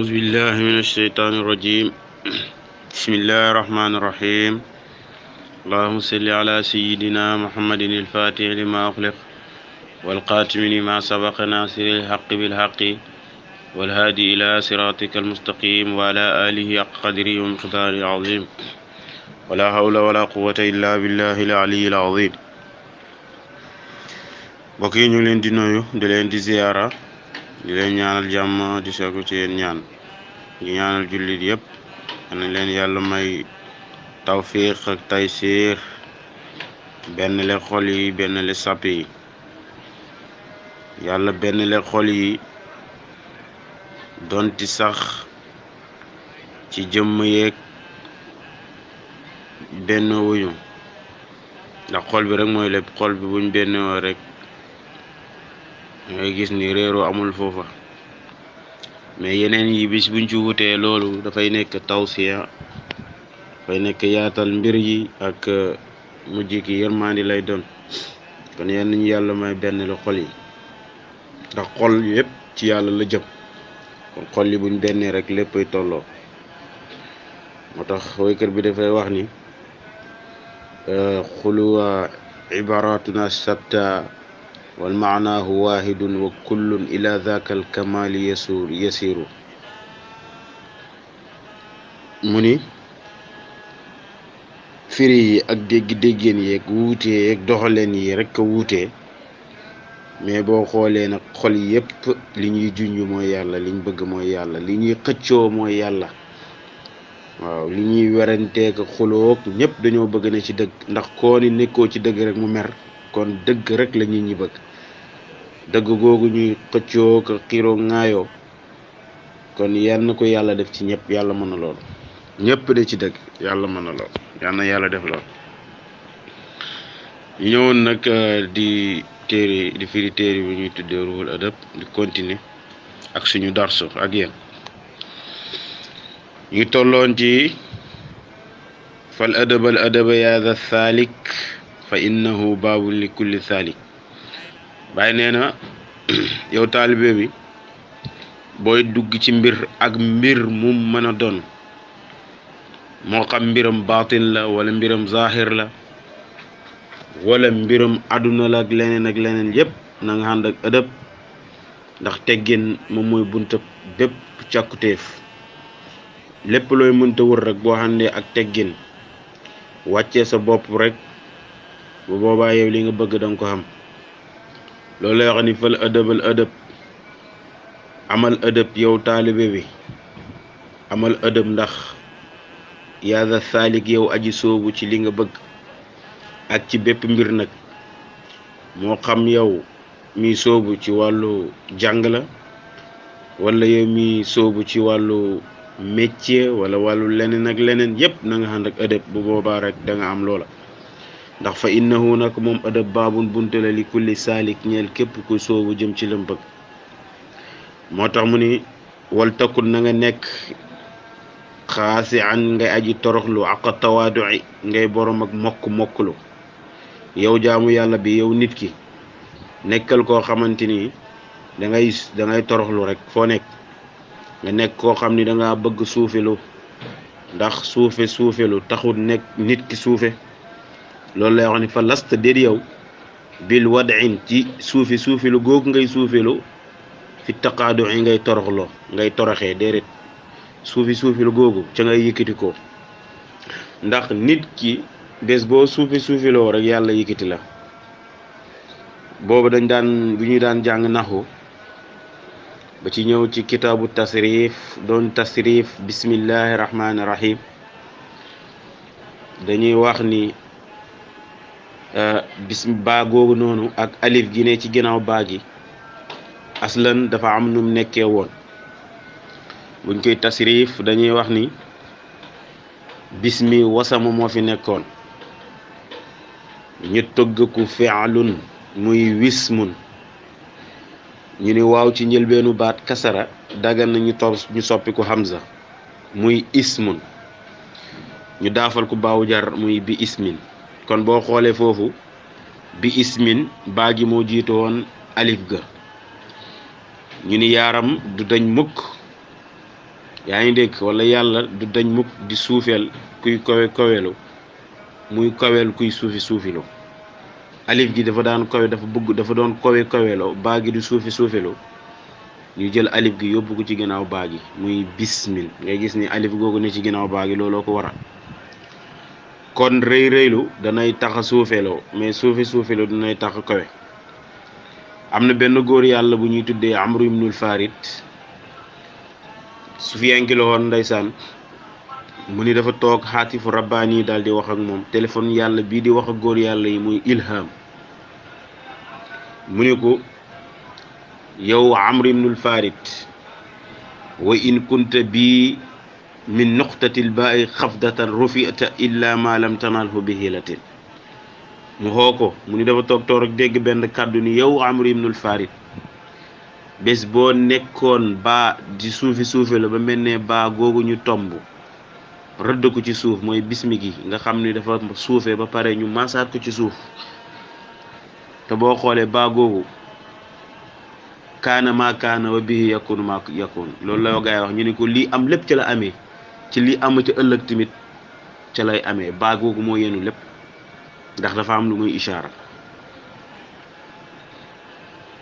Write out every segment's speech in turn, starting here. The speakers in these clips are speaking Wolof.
أعوذ بالله من الشيطان الرجيم بسم الله الرحمن الرحيم اللهم صل على سيدنا محمد الفاتح لما أغلق والقاتم لما سبق ناصر الحق بالحق والهادي إلى صراطك المستقيم وعلى آله حق قدره ومقداره العظيم ولا حول ولا قوة إلا بالله العلي العظيم. mbokk yi ñu ngi leen di nuyu di leen di ziyaara di leen ñaanal jàmm di soogu ci yéen ñaan di ñaanal jullit yëpp nañ leen yàlla may tawfiq ak taysiir benn le xol yi benn le sàpp yi yàlla benn le xol yi donti sax ci jëmm yeeg benn wuñu ndax xol bi rek mooy lépp xol bi buñ benn woo rek ngay gis ni réeroo amul foofa mais yeneen yi bis buñ ci wutee loolu dafay nekk tawsiya dafay nekk yaatal mbir yi ak mujj ki yërmandi lay doon kon yenn ñu yàlla may benn la xol yi ndax xol yépp ci yàlla la jëm kon xol yi buñ bennee rek léppay tolloo moo tax woykat bi dafay wax ni xuluwa ibaratuna shatta wal maanaahu waahidun wa kullun ila dhaka al kamali yasiru mu ni firi yi ak dégg-déggeen yeeg wuutee yeeg doxaleen yi rek a wuutee mais boo xoolee nag xol yépp li ñuy junj mooy yàlla liñ bëgg mooy yàlla li ñuy xëccoo mooy yàlla waaw li ñuy weranteek xuloog ñëpp dañoo bëgg na ci dëgg ndax koo ni nekkoo ci dëgg rek mu mer kon dëgg rek la nit ñi bëgg dëgg googu ñuy xëccoo ko xiroo ŋaayoo kon yann ko yàlla def ci ñëpp yàlla mën na lool ñëpp de ci dëgg yàlla mën na lool yal na yàlla def lool. ñu ñëwoon nag di firi téere bi ñuy tuddee Ruhul Adab di continuer ak suñu darsu ak yéen ñu tolloon ci fal adaba yaa dha thalik fa innahu baabun li kulli thalik bàyyi nee na yow taalibe bi booy dugg ci mbir ak mbir mu mën a doon moo xam mbiram baatin la wala mbiram zahir la wala mbiram àdduna la ak leneen yépp na nga ànd ak adab ndax teggin moom mooy bunta bépp càkkutéef lépp looy mënta wër rek boo àndee ak teggin wàccee sa bopp rek bu boobaa yow li nga bëgg danga ko xam loolu lay wax ni fal adabal adab amal adab yow taalibe bi amal adab ndax yaa za saalik yow aji soobu ci li nga bëgg ak ci bépp mbir nag moo xam yow mi soobu ci wàllu jàng la wala yow mi soobu ci wàllu métier wala wàllu leneen ak leneen yépp na nga ànd ak adab bu boobaa rek da nga am loola ndax fa innahu nag moom adab baabun bunte la li kulli saalik ñeel képp ku soobu jëm ci lam bëgg moo tax mu ni wal takun na nga nekk xaasi an ngay aji toroxlu ak tawaadu'i ngay borom ak mokklu yow jaamu yàlla bi yow nit ki nekkal koo xamante ni dangay toroxlu rek foo nekk nga nekk koo xam ni danga bëgg suufelu ndax suufelu taxul nekk nit ki suufe loolu lay wax ni fa last déet yow bil wad'in ci suufelu googu ngay suufelu fi taqaadu'i ngay toroxloo ngay toroxee déedéet suufelu googu ca ngay yëkkati ko ndax nit ki bés boo suufiloo rek yàlla yëkkati la boobu bu ñuy daan jàng naxu ba ci ñëw ci kitaabu tasrif doon tasrif bismillahi rahmaani rahim dañuy wax ni baa googu noonu ak alif gi ne ci ginnaaw baa gi aslan dafa am num nekkee woon buñ koy tasrif dañuy wax ni bismi wasama moo fi nekkoon ñu tëgg ku fi'lun muy wismun ñu ni waaw ci njëlbeenu baat kasara dagan na ñu soppi ko hamza muy ismun ñu daafal ko baawu jar muy bi ismin kon boo xoolee foofu bi ismin baa gi moo jiitu woon alif ga ñu ni yaaram du dañ mukk yaa ngi dégg wala yàlla du dañ mukk di suufeel kuy kawelu muy kawel kuy suufiloo alif gi dafa daan kawe dafa doon kaweloo baa gi di suufiloo ñu jël alif gi yóbbu ko ci ginnaaw baa gi muy bismil ngay gis ni alif googu ne ci ginnaaw baa gi looloo ko waral kon rëylu danay tax a suufeeloo mais suufiloo danay tax a kawe am na benn góor yàlla bu ñuy tuddee Amru ibnul Farid sufiyanki la woon ndeysaan mu ni dafa toog xaatifu rabbaani yi daal di wax ak moom téléphone yàlla bii di wax ak góor yàlla yi muy ilham mu ni ko yow Amru ibnul Farid wa in kunta bii min nuqtatil baa'i xafdatan rufi'ta illa ma lam tanalhu bi hilatin mu xoo ko mu ni dafa toog rek dégg benn kàddu ni yow Amru ibnul Farid bés boo nekkoon baa di suufi la ba mel ne baa googu ñu tomb rëdd ko ci suuf mooy bismi gi nga xam ni dafa suufee ba pare ñu maasaat ko ci suuf te boo xoolee baa googu kaana maa kaana wa bihi yakunu maa yakun loolu la gaay wax ñu ni ko lii am lépp ca la amee ci lii am ca ëllëg tamit ca lay amee baa googu moo yenu lépp ndax dafa am lu muy ishaara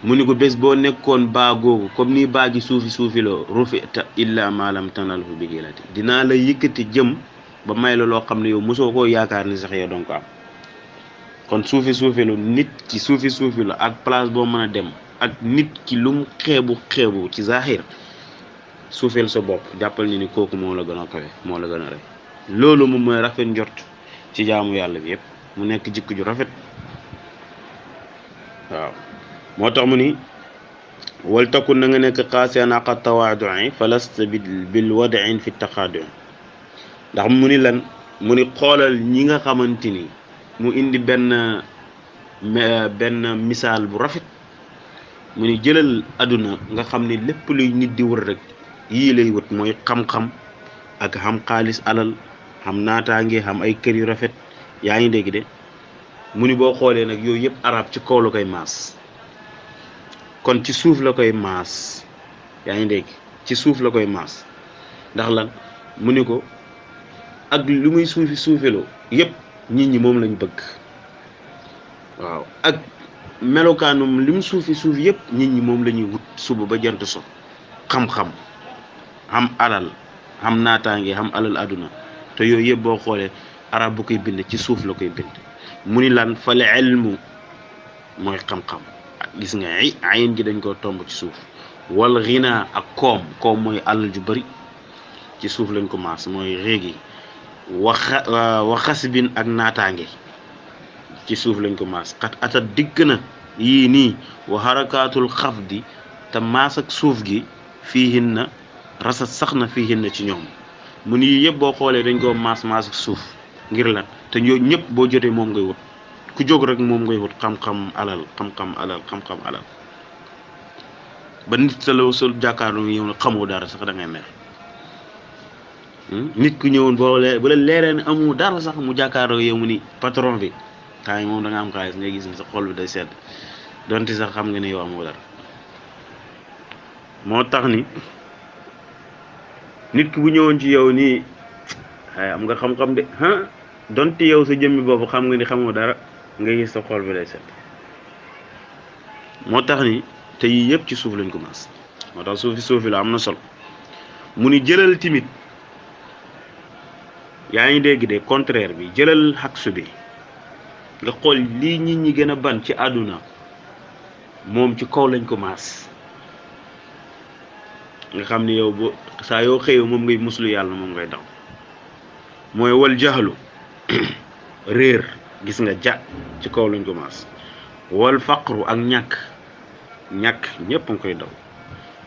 mu ni ko bés boo nekkoon baa googu comme nii baa gi suufi la rufita illa ma lam tanalhu bi hilati dinaa la yëkkati jëm ba may la loo xam ne yow mosoo koo yaakaar ni sax yow donc am kon suufi la nit ki suufi la ak place boo mën a dem ak nit ki lu mu xeebu ci zahir suufeel sa bopp jàppal ni kooku moo la gën a kawe moo la gën a rey loolu moom mooy rafet njort ci jaamu yàlla bi yëpp mu nekk jikko ju rafet waaw moo tax mu ni wal takun na nga nekk xaasiyan aqa tawaadui falasta bil wadain fi taqaadu ndax mu ni lan mu ni xoolal ñi nga xamante ni mu indi benn misaal bu rafet mu ni jëlal àdduna nga xam ni lépp luy nit di wër rek yii lay wët mooy xam-xam ak xam xaalis alal xam naataange xam ay kër yu rafet yaa ngi dégg de mu ni boo xoolee nag yooyu yëpp arab ci kaw la koy maas kon ci suuf la koy maas yaa ngi dégg ci suuf la koy maas ndax lan mu ni ko ak lu muy suufiloo yëpp nit ñi moom lañ bëgg waaw ak melokaanum lim suufi yëpp nit ñi moom la ñuy wut suba ba jant so xam-xam xam alal xam naataange xam alal àdduna te yooyu yëpp boo xoolee arab bu koy bind ci suuf la koy bind mu ni lan fale ilmu mooy xam-xam gis nga ayin gi dañ ko tomb ci suuf wal ghina ak koom mooy alal ju bari ci suuf lañ ko maas mooy réegi waxas bin ak naataange ci suuf lañ ko maas xat ata digg na yii nii wa harakaatul xafdi te maas ak suuf gi fiihin na rasat sax na fiihin na ci ñoom mu ni yii yëpp boo xoolee dañ ko maas ak suuf ngir lan te ñoo ñëpp boo jotee moom ngay wut ku jóg rek moom ngay wut xam-xam alal ba nit sa la sol jàkkaarloo yow na xamoo dara sax da ngay mer nit ku ñëwoon bu la leeree ne amu dara sax mu jàkkaarloo yow mu ni patron bi temps yi moom da nga am xaalis ngay gis ni sa xol bi day sedd donte sax xam nga ne yow amoo dara moo tax ni nit ki bu ñëwoon ci yow nii ay am nga xam-xam de donte yow sa jëmmi boobu xam nga ni xamoo dara nga gis sa xol bi day set moo tax ni te yii yëpp ci suuf lañ ko maas moo tax suufi la am na solo mu ni jëlal timit yaa ngi dégg de contraire bi jëlal xaksu bi nga xool lii nit ñi gën a ban ci àdduna moom ci kaw lañ ko maas nga xam ni yow bu saa yoo xëyoo moom ngay muslu yàlla moom ngay daw mooy wal jaxlu réer gis nga ja ci kaw lañ ko maas wal faqru ak ñàkk ñëpp a ngi koy daw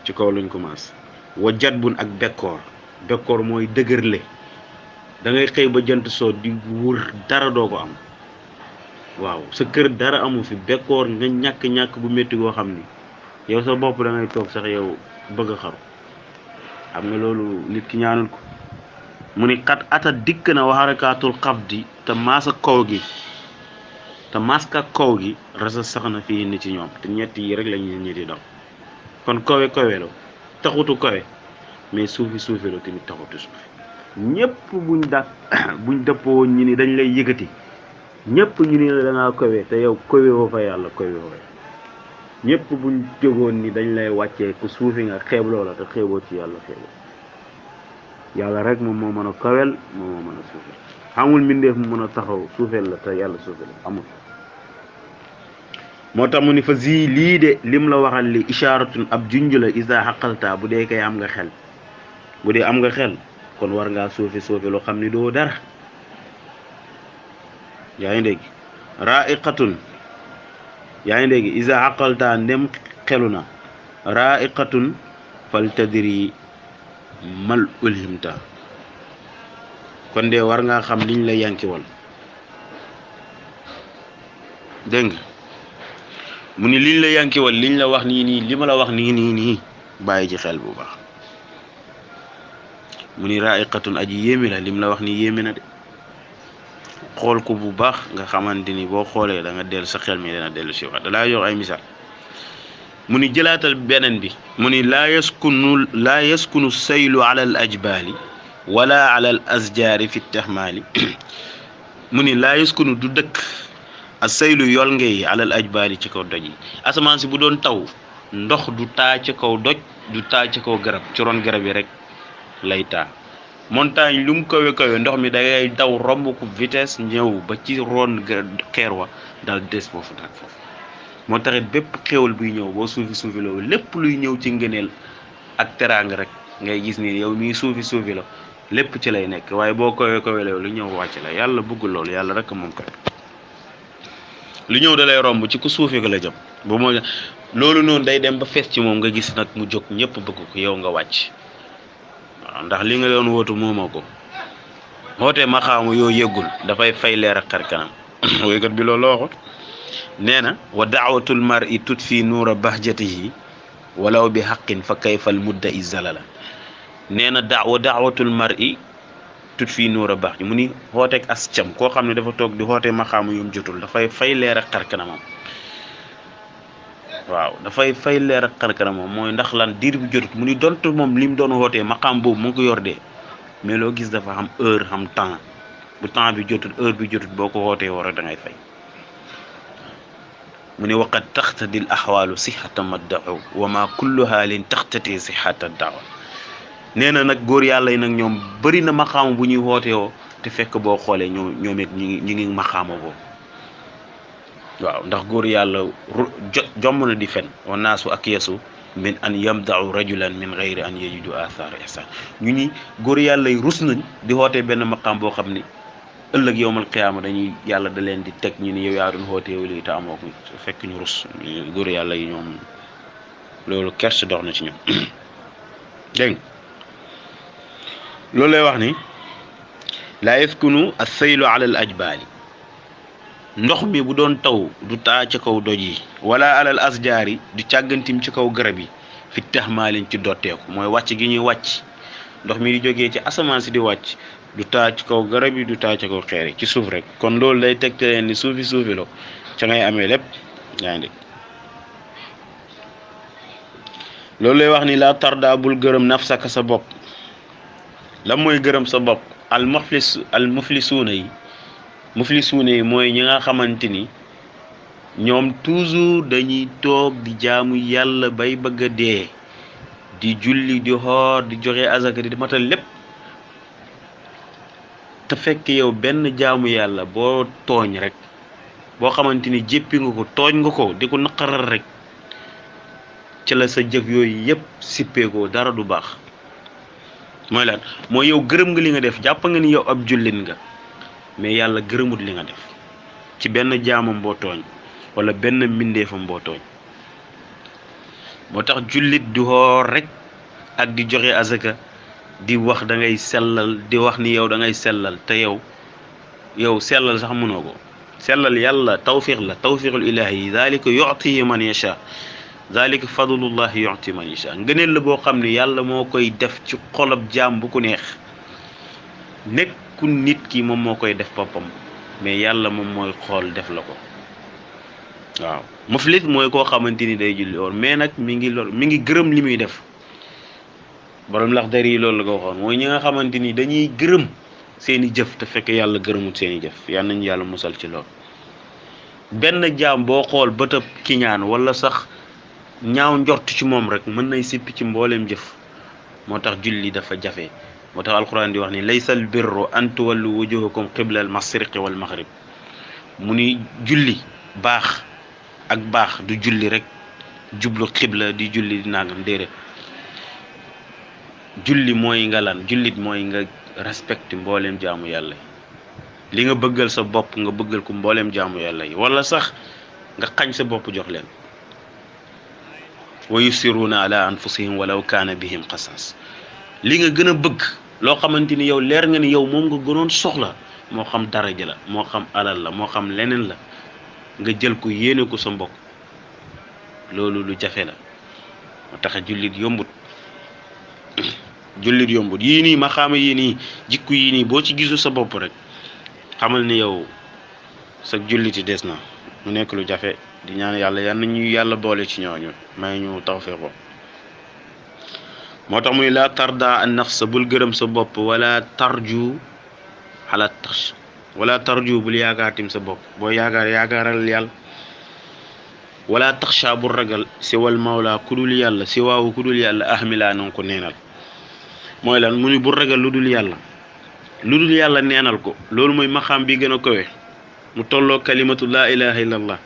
ci kaw lañ ko maas wa jatbun ak bekkoor mooy dëgërle da ngay xëy ba jant soo di wër dara doo ko am waaw sa kër dara amu fi bekkoor nga ñàkk bu métti goo xam ni yow sa bopp da ngay toog sax yow bëgg a xaru xam nga loolu nit ki ñaanul ko mu ni xat ata dikk na wa harakaatul xafdi te maasa kaw gi rasa sax na fii ni ci ñoom te ñett yi rek lañu ñi di daw kon kawe la taxutu kawe mais suufi la tamit taxutu suufi ñëpp buñ dëppoo ñu ni dañ lay yëkkati ñëpp ñu ni la da ngaa kowe te yow kowe woo fa yàlla kowe woo ñëpp buñ jógoon ni dañ lay wàccee ku suufi nga xeeb loola te xeeboo ci yàlla xeeboo yàlla rek moom moo mën a kawel moom moo mën a suufel amul mbindeef mu mën a taxaw suufel la te yàlla suufel amul moo tax mu ni fa zi lii de lim la waxal li isharatun ab junj la isa xaqalta bu dee kay am nga xel bu dee am nga xel kon war ngaa suufi loo xam ni doo dara yaa ngi dégg raiqatun yaa ngi dégg isa xaqalta ndem xelu na raiqatun fal tadri mal ulhimta kon de war ngaa xam liñ la yankiwal dégg nga mu ni liñ la yankiwal liñ la wax nii li ma la wax nii bàyyi ci xel bu baax mu ni raiqatun aji yéemi la lim la wax ni yéemi na de xool ko bu baax nga xamante ni boo xoolee da nga dellu sa xel mi dana dellu si wax da laa jox ay misaal mu ni jëlaatal beneen bi mu ni laa yaskunu saylu ala al ajbaali wala ala al asjaari fi tehmaali mu ni laa yaskunu du dëkk a saylu yol ngay ala al ajbaali ci kaw doj yi asamaan si bu doon taw ndox du taa ci kaw doj du taa ci kaw garab ci ron garab yi rek lay taa montagne lu mu kawe ndox mi da ngay daw romb ko vitesse ñëw ba ci ron xeer wa dal des foofu daal foofu moo taxit bépp xéewal buy ñëw boo suufi loolu lépp luy ñëw ci ngëneel ak teraanga rek ngay gis ni yow mii suufi la lépp ci lay nekk waaye boo kawe lu ñëw wàcc la yàlla bëggul loolu yàlla rek moom koy lu ñëw da lay romb ci ku suufi ko la jëm bu moo loolu noonu day dem ba fees ci moom nga gis nag mu jóg ñëpp bëgg ko yow nga wàcc waaw ndax li nga doon wootu moomoo ko wootee maxaamu yoo yëggul dafay fay leer ak xar kanam woykat bi loolu la waxoon nee na wa daawatul mar'i tutfi nuura bahjatihi walaw bi xaqin fa kayfal mudda i zalala nee na daawatul mar'i tutfi nuura bahjati mu ni xooteeg as cam koo xam ne dafa toog di xootee maxaamu yum jotul dafay fay leer ak xar kanamam waaw dafay fay leer ak xar kanamam mooy ndax lan diir bi jotut mu ni donte moom lim doon xootee maqaam boobu mu ngi ko yor dee mais loo gis dafa xam heure xam temps bu temps bi jotut heure bi jotut boo ko xootee war a da ngay fay mu ne waqad taxtadil axwaalu sixata maddaxu wa ma kullu haalin taxtati sixata daawa nee na nag góor yàlla yi nag ñoom bëri na maqaama bu ñuy xootee woo te fekk boo xoolee ñoom it ñu ngi maqaama boobu waaw ndax góor yàlla jomm na di fen wa naasu ak yeesu min an yamdau rajulan min gayri an yajidu athar ihsan ñu ni góor yàlla yi rus nañ di xootee benn maqaam boo xam ni ëllëg yowmal qiyaama dañuy yàlla da leen di teg ñu ni yow yaa doon xootee wala te amoo ko fekk ñu rus góor yàlla yi ñoom loolu kerse dox na ci ñoom dégg loolu lay wax ni laa yaskunu as-saylu ala al ajbaali ndox mi bu doon taw du taa ci kaw doj yi wala alal asjaari du càggantim ci kaw garab yi fi taxmaalin ci dotteeku mooy wàcc gi ñuy wàcc ndox mi di jógee ci asamaan si di wàcc du taa ci kaw garab yi du taa ci kaw xeer yi ci suuf rek kon loolu day tegte leen ni suufi lo ca ngay amee lépp yaa ngi dégg loolu lay wax ni laa tarda bul gërëm nafsaka sa bopp la mooy gërëm sa bopp al muflisuuna yi mooy ñi nga xamante ni ñoom toujours dañuy toog di jaamu yàlla bay bëgg a dee di julli di xoor di joxe azaka di matal lépp te fekk yow benn jaamu yàlla boo tooñ rek boo xamante ni jéppi nga ko tooñ nga ko di ko naqaral rek ci la sa jëf yooyu yëpp sippeekoo dara du baax mooy lan mooy yow gërëm nga li nga def jàpp nga ni yow ab jullit nga mais yàlla gërëmut li nga def ci benn jaamam boo tooñ wala benn mbindeefam boo tooñ moo tax jullit du xoor rek ak di joxe azaka di wax da ngay sellal di wax ni yow da ngay sellal te yow sellal sax mënoo ko sellal yàlla tawfiq la tawfiqul ilahi zalika yu'tihi man yasha zalika fadlullahi yu'ti man yasha ngëneel la boo xam ne yàlla moo koy def ci xolab jaam bu ko neex nekku nit ki moom moo koy def boppam mais yàlla moom mooy xool def la ko waaw muflis mooy koo xamante ni day julli woon mais nag mi ngi gërëm li muy def borom Laxdari yi loolu la ko waxoon mooy ñi nga xamante ni dañuy gërëm seeni jëf te fekk yàlla gërëmut seeni jëf yal nañu yàlla musal ci loolu. benn jaam boo xool bëtëb kiñaan wala sax ñaaw njort ci moom rek mën nay sippi ci mbooleem jëf moo tax julli dafa jafe moo tax alquran di wax ni laysal birru an tuwallu wujuhakum qibla al mashriqi wal maghrib mu ni julli baax ak baax du julli rek jublu xibla di julli di nangam déedéet julli mooy nga lan jullit mooy nga respecté mbooleem jaamu yàlla li nga bëggal sa bopp nga bëggal ko mbooleem jaamu yàlla yi wala sax nga xañ sa bopp jox leen wa yusiruna ala anfusihim walaw kaana bihim qasas li nga gën a bëgg loo xamante ni yow leer nga ni yow moom nga gënoon soxla moo xam daraja la moo xam alal la moo xam leneen la nga jël ko yéene ko sa mbokk loolu lu jafe la moo tax jullit yombut yii nii ma xaama yii nii jikku yii nii boo ci gisu sa bopp rek xamal ni yow sa julliti des na mu nekk lu jafe di ñaan yàlla yal nañu yàlla boole ci ñooñu may ñu tawfiq ko moo tax muy laa tarda an nafsa bul gërëm sa bopp wala tarju bul yaakaatim sa bopp boo yaakaaral yàlla wala taxsha bul ragal si wal mawla kudul yàlla si waawu kudul yàlla ahmila nanga ko neenal mooy lan mu ni bul ragal lu dul yàlla neenal ko loolu mooy maxaam bi gën a kowe mu tolloo kalimatu laa ilaha illallah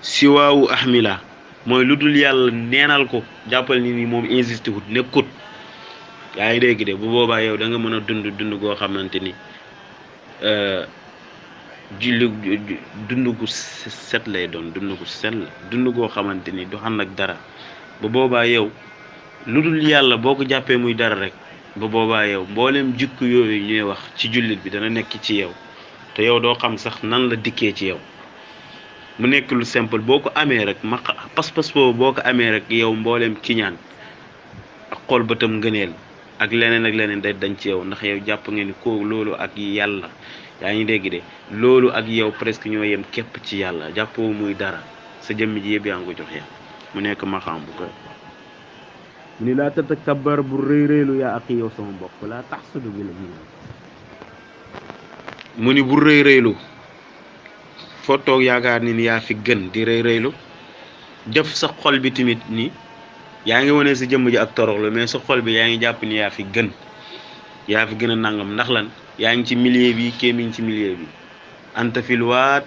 si waawu ahmila mooy lu dul yàlla neenal ko jàppal ni moom insisté wut nekkut yaa ngi dégg de bu boobaa yow da nga mën a dund goo xamante ni dund gu set lay doon dund gu sell dund goo xamante ni du ànd ak dara bu boobaa yow lu dul yàlla boo ko jàppee muy dara rek bu boobaa yow mboolem jikko yooyu ñuy wax ci jullit bi dana nekk ci yow te yow doo xam sax nan la dikkee ci yow mu nekk lu simple boo ko amee rek pas-pas boobu boo ko amee rek yow mboolem kiñaan ak xool bëtam ngëneel ak leneen day dañ ci yow ndax yow jàpp nga ni ko loolu ak yàlla yaa ngi dégg de loolu ak yow presque ñoo yem képp ci yàlla jàppoo muy dara sa jëmm ji yëpp yaa ngi ko jox yàlla mu nekk maxaam bu ko mu ni laa tatakabbar bu rëy-rëylu yaa ak yow sama mbokk laa taxsudu bi la mu ni bu rëy-rëylu foo toog yaakaar ni yaa fi gën di rëy-rëylu def sa xol bi tamit ni yaa ngi wane sa jëmm ji ak toroxlu mais sa xol bi yaa ngi jàpp ni yaa fi gën a nangam ndax lan yaa ngi ci milieu bi kii mi ngi ci milieu bi anta fil waad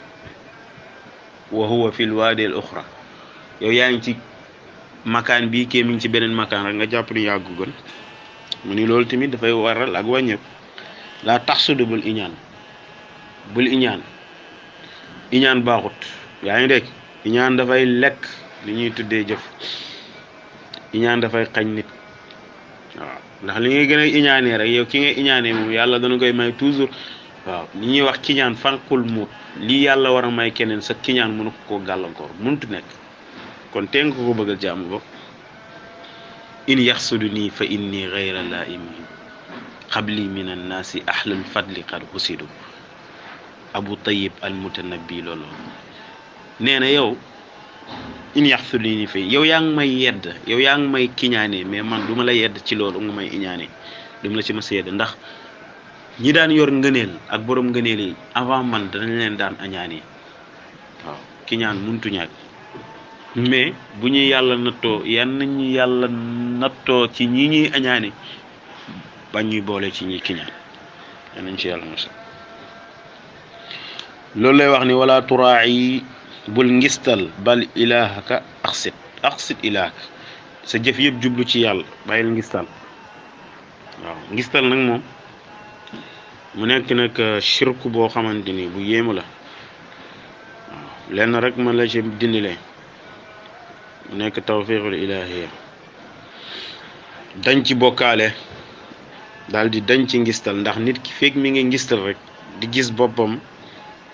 wa huwa fil waadil uxra yow yaa ngi ci makaan bi kii mi ngi ci beneen makaan rek nga jàpp ni yaa gu gën mu ni loolu tamit dafay waral ak wàññeeku laa taxsudu bul iñaan baaxut yaa ngi dégg iñaan dafay lekk li ñuy tuddee jëf iñaan dafay xañ nit waaw ndax li ngay gën a iñaanee rek yow ki ngay iñaanee moom yàlla dana koy may toujours waaw li ñuy wax kiñaan fanqul muut lii yàlla war a may keneen sa kiñaan mënu ko gàllankoor mënut nekk kon tee nga ko bëggal jàmm ba in yaxsudu nii fa inni gayra laimi xabli min annaasi ahlul fadli qad husidu abu tayyib al mutanabbi loolu nee na yow in yaxsudu nii fa yow yaa ngi may yedd yow yaa ngi may kiñaane mais man du ma la yedd ci loolu nga may iñaane du ma la ci ma yedd ndax ñi daan yor ngëneel ak borom ngëneel yi avant man danañ leen daan añaane waaw kiñaan muntu ñàkk mais bu ñuy yàlla nattoo yan nañu yàlla nattoo ci ñi ñuy añaane bañ ñuy boole ci ñi kiñaan yan nañ ci yàlla mos loolu lay wax ni wala turaayi bul ngistal bal ilahaka aqsit ilahaka sa jëf yëpp jublu ci yàlla bàyyil ngistal waaw ngistal nag moom mu nekk nag shirku boo xamante ni bu yéemu la waaw lenn rek man la ci dindilee mu nekk tawfiqul ilahiya dañ ci bokkaale daal di dañ ci ngistal ndax nit ki fekk mi ngi ngistal rek di gis boppam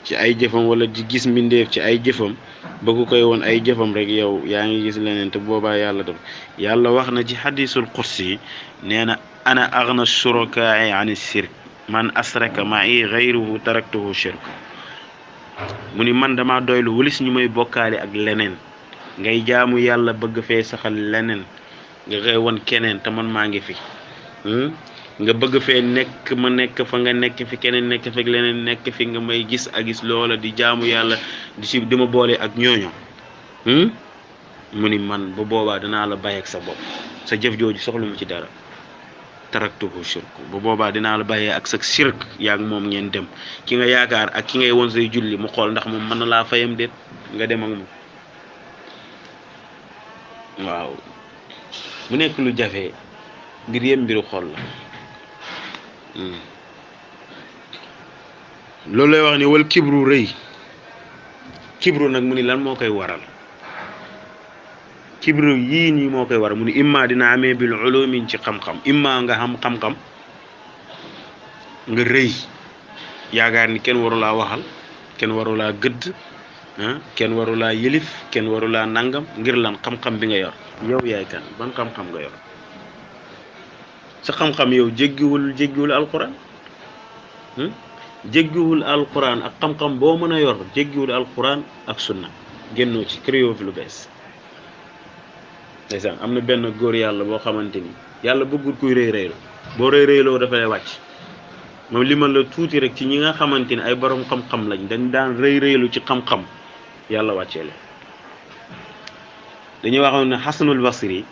ci ay jëfam wala di gis mbindeef ci ay jëfam bëgg koy woon ay jëfam rek yow yaa ngi gis leneen te boobaa yàlla def yàlla wax na ci xadisul qudsi nee na ana aghna shurakaai ani shirk man asraka ma'i ghayruhu taraktuhu shirk mu ni man dama doylu wulis ñu may bokkaale ak leneen ngay jaamu yàlla bëgg fee saxal leneen nga koy won keneen te man maa ngi fi nga bëgg fee nekk ma nekk fa nga nekk fi keneen nekk fi leneen nekk fi nga may gis ak gis loola di jaamu yàlla di ma boole ak ñooño mu ni man bu boobaa dinaa la bàyyi ak sa bopp sa jëf jooju soxlu mu ci dara taraktuhu shirk bu boobaa dinaa la bàyyee ak sa shirk yaa ak moom ngeen dem ki nga yaakaar ak ki ngay won say julli mu xool ndax moom mën na laa fayam déet nga dem ak moom waaw mu nekk lu jafe ngir yem mbiru xol la loolu lay wax ni wal kibru rëy kibru nag mu ni lan moo koy waral kibru yii nii moo koy waral mu ni imma dina amee bil ulumin ci xam-xam imma nga xam xam-xam nga rëy yaakaar ni kenn warulaa waxal kenn warulaa gëdd kenn warulaa yëlif kenn warulaa nangam ngir lan xam-xam bi nga yor yow yaay kan ban xam-xam nga yor sa xam-xam yow jéggiwul alquran jéggiwul alquran ak xam-xam boo mën a yor jéggiwul alquran ak sunna génnoo ci créé fi lu bees ndeysaan am na benn góor yàlla boo xamante ni yàlla bëggul kuy rëy rëylu boo rëy rëyloo dafa lay wàcc moom li man la tuuti rek ci ñi nga xamante ni ay borom xam-xam lañ dañ daan rëy rëylu ci xam-xam yàlla wàccee la dañuy waxoon ne Xasanul Basri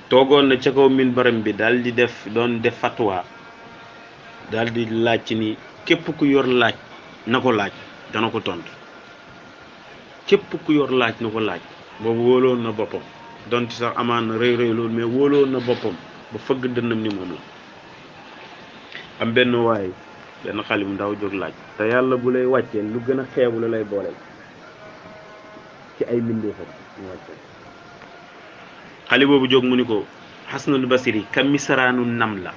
toogoon na ca kaw minbaram bi daal di doon def fatwa daal di laaj ci ni képp ku yor laaj na ko laaj dana ko tontu képp ku yor laaj na ko laaj boobu wóoloon na boppam donte sax amaan na rëy rëy loolu mais wóoloon na boppam ba fëgg dënnam ni moom la am benn waay benn xale bu ndaw jóg laaj te yàlla bu lay wàccee lu gën a xeebu la lay booleel ci ay mbindeefam ñu wàccee xale boobu jóg mu ni ko Xasanul Basri ka misraanu nam la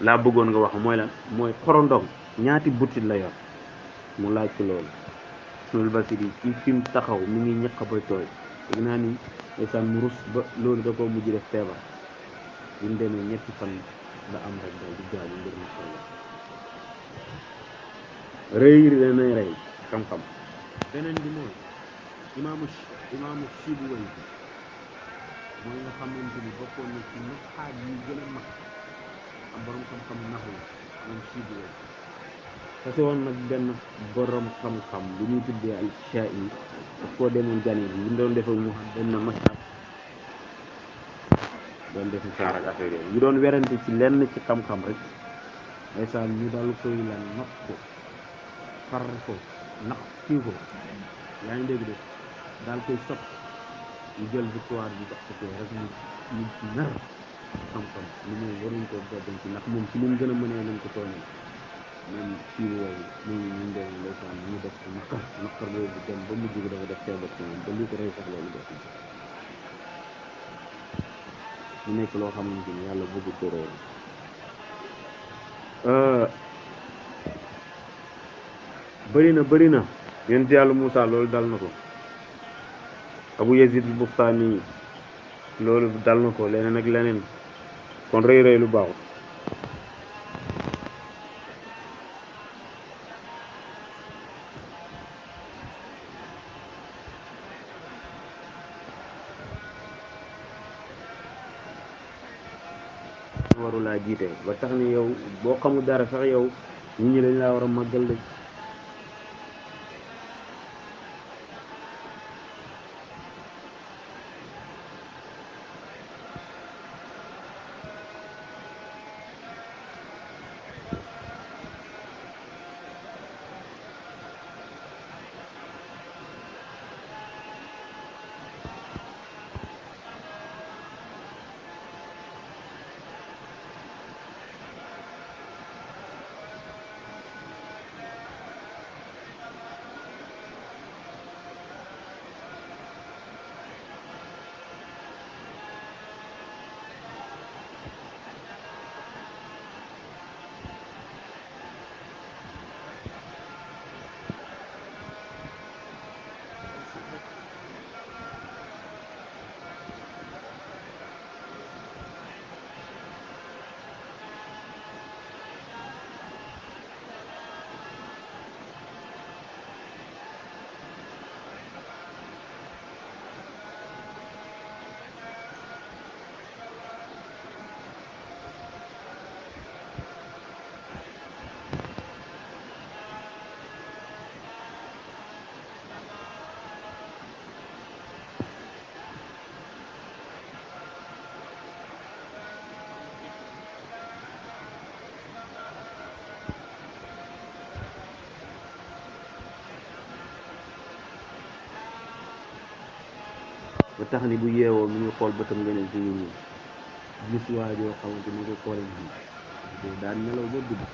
laa bëggoon nga wax mooy lan mooy xorondong ñaati butit la yor mu laaj ci loolu Xasanul Basri ci fi mu taxaw mi ngi ñaq ba tooy dégg naa ni ndeysaan mu rus ba loolu da koo mujj def feebar bi mu demee ñetti fan la am rek daal di gaañu mbir mi solo rëy danay rëy xam-xam beneen bi mooy imaamu Sibuwayh mooy nga xamante ni bokkoon na ci naxaat yi gën a mag am borom xam-xam naxu moom Sibuwayh tase woon nag benn borom xam-xam bu ñuy tuddee al Shaa'i daf koo demoon gane bi ñu doon defal mu xam benn masaab doon def saar ak affaire yooyu ñu doon werante ci lenn ci xam-xam rek ndeysaan ñu daal koy lan nax ko far ko nax kii ko yaa ngi dégg de daal koy sot ñu jël victoire bi jox ko rek ñu ci nar xam-xam lu muy waruñ ko boddañ ci ndax moom ci lu mu gën a mënee nañ ko tooñee même fii woowu ñu ndee ndeysaan ñu def naqar boobu dem ba mujj bi dafa def feebar ci moom ba li ko rey sax loolu def mu nekk loo xamante ni yàlla bëgg ko réer bëri na yonent yàlla Moussa loolu dal na ko Abu Yazid al-Bustami loolu dal na ko leneen ak leneen kon rëy lu baaxut warulaa jiite ba tax ni yow boo xamul dara sax yow nit ñi dañ laa war a màggal de ba tax ni bu yeewoo mi ngi xool bëtam nga ne ci nit ñi gis waa joo xamante ni ko xoole nii daan nelaw ba guddi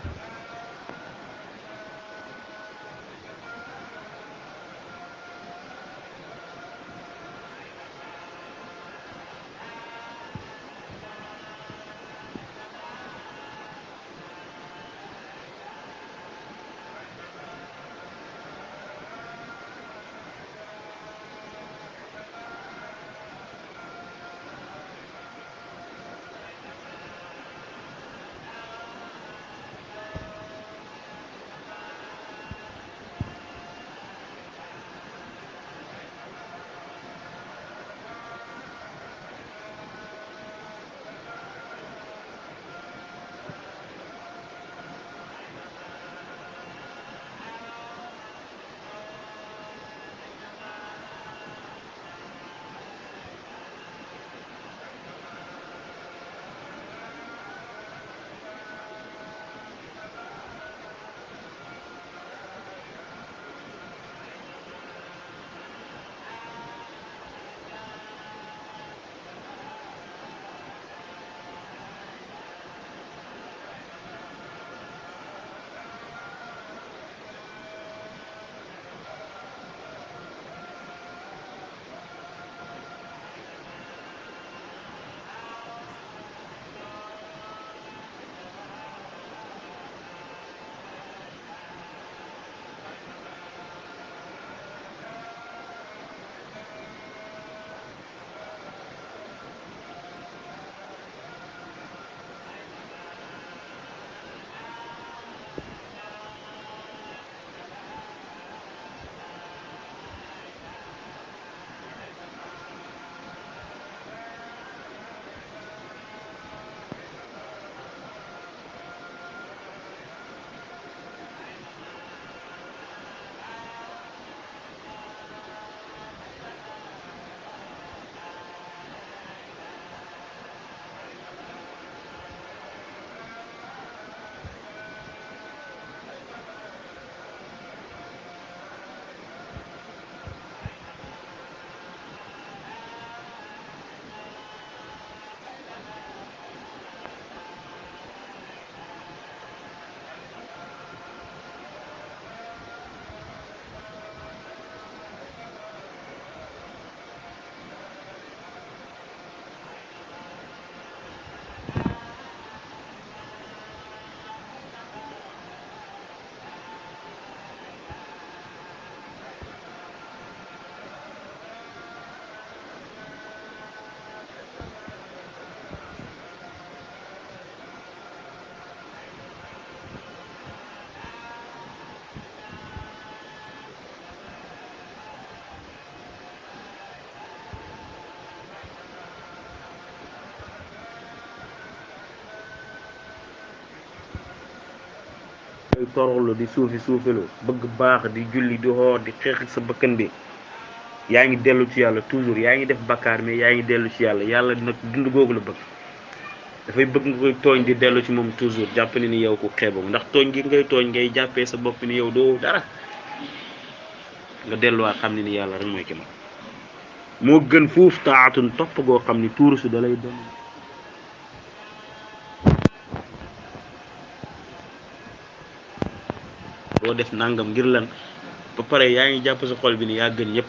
toroxlu di suufelu bëgg baax di julli di xoor di xeex ak sa bakkan bi yaa ngi dellu ci yàlla toujours yaa ngi def bakkaar mais yaa ngi dellu ci yàlla yàlla nag dund googu la bëgg dafay bëgg nga koy tooñ di dellu ci moom toujours jàpp ne ni yow ku xeebam ndax tooñ gi ngay tooñ ngay jàppee sa bopp ni yow doo dara nga delluwaat xam ne ni yàlla rek mooy ki mag moo gën fuuf taatun topp goo xam ni tuuru si da lay doon boo def nangam ngir lan ba pare yaa ngi jàpp sa xol bi ni yaa gën ñëpp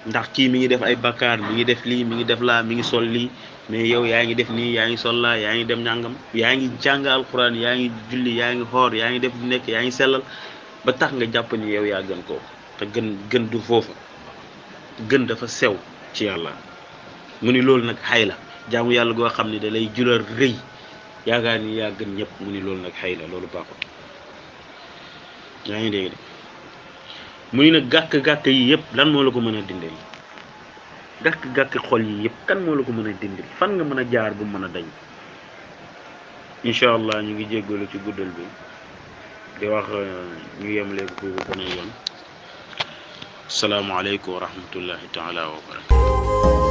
ndax kii mi ngi def ay bakkaar mi ngi def lii mi ngi def laa mi ngi sol lii mais yow yaa ngi def nii yaa ngi sol laa yaa ngi dem nangam yaa ngi jàng alxuraan yaa ngi julli yaa ngi xoor yaa ngi def lu nekk yaa ngi sellal ba tax nga jàpp ni yow yaa gën koo te gën du foofa gën dafa sew ci yàlla mu ni loolu nag xay la jaamu yàlla goo xam ne da lay julal rëy yaakaar ni yaa gën ñëpp mu ni loolu nag xay la loolu baaxul yaa ngi dégg de mu ni nag gàkk-gàkk yi yëpp lan moo la ko mën a dindil gàkk-gàkk xol yi yëpp kan moo la ko mën a dindil fan nga mën a jaar bu mën a dañ incha allah ñu ngi jéggalu ci guddal bi di wax ñu yem léegi foofu beneen yoon asalaamaaleykum wa rahmatullahi taala wa barakatu